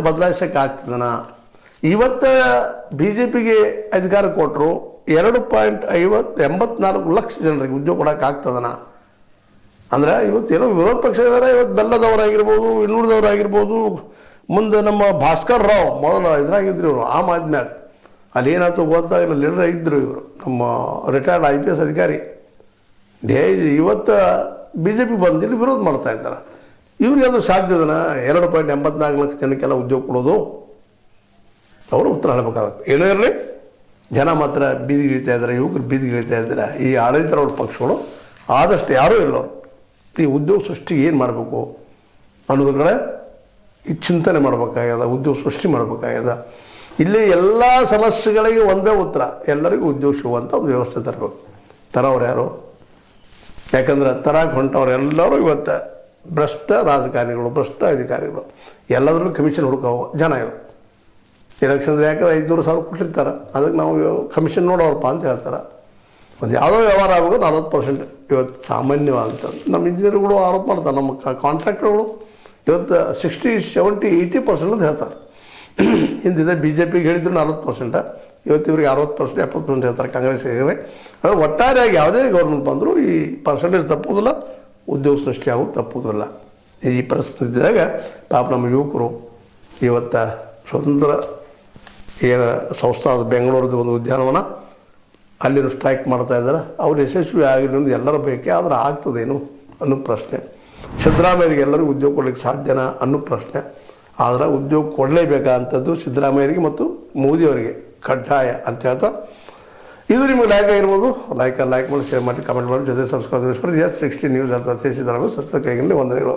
ಬದಲಾಯಿಸಕ್ಕೆ ಆಗ್ತದನ? ಇವತ್ತು B J ಪಿಗೆ ಅಧಿಕಾರ ಕೊಟ್ಟರು 2.84 ಲಕ್ಷ ಜನರಿಗೆ ಉದ್ಯೋಗ ಕೊಡೋಕೆ ಆಗ್ತದನ? ಅಂದ್ರೆ ಇವತ್ತೇನೋ ವಿರೋಧ ಪಕ್ಷ ಇದ್ದಾರೆ, ಇವತ್ತು ಬೆಲ್ಲದವರಾಗಿರ್ಬೋದು, ಇನ್ನೂರದವರಾಗಿರ್ಬೋದು, ಮುಂದೆ ನಮ್ಮ ಭಾಸ್ಕರ್ ರಾವ್ ಮೊದಲು ಇದ್ರಾಗಿದ್ರು ಇವರು ಆಮ್ ಆದ್ಮ್ಯಾಗ, ಅಲ್ಲಿ ಏನಾಯ್ತು ಗೊತ್ತಾಗಿಲ್ಲ, ಲೀಡರ್ ಇದ್ದರು ಇವರು, ನಮ್ಮ ರಿಟೈರ್ಡ್ IPS ಅಧಿಕಾರಿ. ಇವತ್ತು ಬಿ ಜೆ ಪಿ ಬಂದು ಇಲ್ಲಿ ವಿರೋಧ ಮಾಡ್ತಾ ಇದ್ದಾರೆ. ಇವ್ರಿಗೆ ಅದು ಸಾಧ್ಯದನ 2.84 ಲಕ್ಷ ಜನಕ್ಕೆಲ್ಲ ಉದ್ಯೋಗ ಕೊಡೋದು? ಅವರು ಉತ್ತರ ಹೇಳಬೇಕಾಗುತ್ತೆ. ಏನೋ ಇರಲಿ, ಜನ ಮಾತ್ರ ಬೀದಿಗಿಳಿತಾ ಇದ್ದಾರೆ, ಯುವಕರು ಬೀದಿಗಿಳಿತಾ ಇದ್ದಾರೆ. ಈ ಆಡಳಿತರವ್ರ ಪಕ್ಷಗಳು ಆದಷ್ಟು ಯಾರೂ ಇಲ್ಲವರು ಈ ಉದ್ಯೋಗ ಸೃಷ್ಟಿಗೆ ಏನು ಮಾಡಬೇಕು ಅನ್ನೋದ್ರ ಕಡೆ ಈ ಚಿಂತನೆ ಮಾಡಬೇಕಾಗ್ಯದ, ಉದ್ಯೋಗ ಸೃಷ್ಟಿ ಮಾಡಬೇಕಾಗ್ಯದ. ಇಲ್ಲಿ ಎಲ್ಲ ಸಮಸ್ಯೆಗಳಿಗೆ ಒಂದೇ ಉತ್ತರ, ಎಲ್ಲರಿಗೂ ಉದ್ಯೋಗ ಸಿಗುವಂಥ ಒಂದು ವ್ಯವಸ್ಥೆ ತರಬೇಕು. ತರೋರು ಯಾರು? ಯಾಕಂದ್ರೆ ತರಕ್ಕೆ ಹೊಂಟವ್ರು ಇವತ್ತು ಭ್ರಷ್ಟ ರಾಜಕಾರಣಿಗಳು, ಭ್ರಷ್ಟ ಅಧಿಕಾರಿಗಳು, ಎಲ್ಲದರಲ್ಲೂ ಕಮಿಷನ್ ಹುಡುಕೋ ಜನ ಇವರು. ಎಲೆಕ್ಷನ್ ಯಾಕಂದ್ರೆ 500,000 ಕೊಟ್ಟಿರ್ತಾರೆ, ಅದಕ್ಕೆ ನಾವು ಕಮಿಷನ್ ನೋಡೋರಪ್ಪ ಅಂತ ಹೇಳ್ತಾರೆ. ಒಂದು ಯಾವುದೋ ವ್ಯವಹಾರ ಆಗಬೇಕು 40% ಇವತ್ತು ಸಾಮಾನ್ಯವಾದಂಥ ನಮ್ಮ ಇಂಜಿನಿಯರ್ಗಳು ಆರೋಪ ಮಾಡ್ತಾರೆ, ನಮ್ಮ ಕಾಂಟ್ರಾಕ್ಟರ್ಗಳು ಇವತ್ತು 60, 70, 80% ಅಂತ ಹೇಳ್ತಾರೆ. ಹಿಂದಿದೆ ಬಿ ಜೆ ಪಿಗೆ ಹೇಳಿದ್ರು 40%, ಇವತ್ತು ಇವ್ರಿಗೆ 60%, 70% ಹೇಳ್ತಾರೆ ಕಾಂಗ್ರೆಸ್ ಹೇಳಿದ್ರೆ. ಅಂದರೆ ಒಟ್ಟಾರೆಯಾಗಿ ಯಾವುದೇ ಗೌರ್ಮೆಂಟ್ ಬಂದರೂ ಈ ಪರ್ಸೆಂಟೇಜ್ ತಪ್ಪುವುದಿಲ್ಲ, ಉದ್ಯೋಗ ಸೃಷ್ಟಿ ಆಗೋದು ತಪ್ಪುವುದಿಲ್ಲ. ಈ ಪರಿಸ್ಥಿತಿದಾಗ ಪಾಪ ನಮ್ಮ ಯುವಕರು ಇವತ್ತು ಸ್ವತಂತ್ರ ಏನು ಸಂಸ್ಥಾದ ಬೆಂಗಳೂರದ್ದು ಒಂದು ಉದ್ಯಾನವನ ಅಲ್ಲಿನ ಸ್ಟ್ರೈಕ್ ಮಾಡ್ತಾ ಇದ್ದಾರೆ. ಅವ್ರು ಯಶಸ್ವಿ ಆಗಿಲ್ಲ ಅನ್ನೋದು ಎಲ್ಲರ ಬೇಕೆ, ಆದರೆ ಆಗ್ತದೇನು ಅನ್ನೋ ಪ್ರಶ್ನೆ. ಸಿದ್ದರಾಮಯ್ಯರಿಗೆ ಎಲ್ಲರಿಗೂ ಉದ್ಯೋಗ ಕೊಡಲಿಕ್ಕೆ ಸಾಧ್ಯನಾ ಅನ್ನೋ ಪ್ರಶ್ನೆ. ಆದರೆ ಉದ್ಯೋಗ ಕೊಡಲೇಬೇಕಾದಂಥದ್ದು ಸಿದ್ದರಾಮಯ್ಯರಿಗೆ ಮತ್ತು ಮೋದಿಯವರಿಗೆ ಕಡ್ಡಾಯ ಅಂತ ಹೇಳ್ತಾ, ಇದು ನಿಮಗೆ ಲೈಕ್ ಆಗಿರ್ಬೋದು. ಲೈಕ್ ಮಾಡಿ, ಶೇರ್ ಮಾಡಿ, ಕಮೆಂಟ್ ಮಾಡಿ, ಜೊತೆ ಸಬ್ಸ್ಕ್ರೈಬ್ ಮಾಡಿ. S60 ನ್ಯೂಸ್ ಅರ್ಥ ಸಿದ್ದರಾಮಯ್ಯ ಸತ್ಯ ಕೈಗೊಂಡು ವಂದನೆಗಳು.